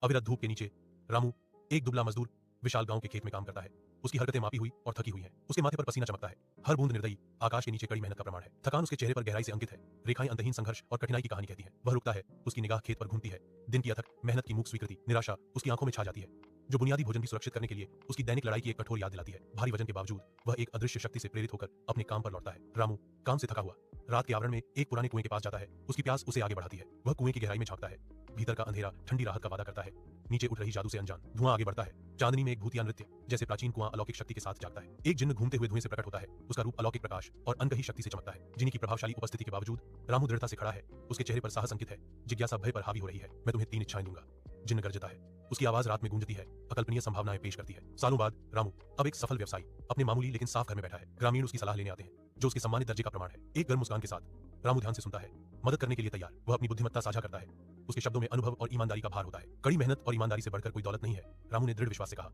अविरत धूप के नीचे रामू, एक दुबला मजदूर, विशाल गांव के खेत में काम करता है। उसकी हरकतें मापी हुई और थकी हुई हैं। उसके माथे पर पसीना चमकता है। हर बूंद निर्दयी आकाश के नीचे कड़ी मेहनत का प्रमाण है। थकान उसके चेहरे पर गहराई से अंकित है। रेखाएं अंतहीन संघर्ष और कठिनाई की कहानी कहती हैं। वह रुकता है, उसकी निगाह खेत पर घूमती है। दिन की अथक मेहनत की मूक स्वीकृति, निराशा उसकी आंखों में छा जाती है, जो बुनियादी भोजन की सुरक्षित करने के लिए उसकी दैनिक लड़ाई की एक कठोर याद दिलाती है। भारी वजन के बावजूद वह एक अदृश्य शक्ति से प्रेरित होकर अपने काम पर लौटता है। रामू काम से थका हुआ रात के आवरण में एक पुराने कुएं के पास जाता है। उसकी प्यास उसे आगे बढ़ाती है। वह कुएं की गहराई में झांकता है। भीतर का अंधेरा ठंडी राहत का वादा करता है। नीचे उठ रही जादू से अनजान धुआं आगे बढ़ता है। चांदनी में एक भूतिया नृत्य, जैसे प्राचीन कुआं अलौकिक शक्ति के साथ जागता है। एक जिन्न घूमते हुए धुएं से प्रकट होता है। उसका रूप अलौकिक प्रकाश और अनकही शक्ति से चमकता है। जिन्हीं की प्रभावशाली उपस्थिति के बावजूद रामू दृढ़ता से खड़ा है। उसके चेहरे पर साहस अंकित है। जिज्ञासा भय पर हावी हो रही है। मैं तुम्हें 3 इच्छाएं दूंगा। जिन्न गर्जता है। उसकी आवाज रात में गूंजती है, अकल्पनीय संभावनाएं पेश करती है। सालों बाद रामू अब एक सफल व्यवसायी अपने मामूली लेकिन साफ घर में बैठा है। ग्रामीण उसकी सलाह लेने आते हैं, जो उसके सम्मानित दर्जे का प्रमाण है। एक गर्म मुस्कान के साथ रामू ध्यान से सुनता है, मदद करने के लिए तैयार। वह अपनी बुद्धिमत्ता साझा करता है। उसके शब्दों में अनुभव और ईमानदारी का भार होता है। कड़ी मेहनत और ईमानदारी से बढ़कर कोई दौलत नहीं है, रामू ने दृढ़ विश्वास से कहा।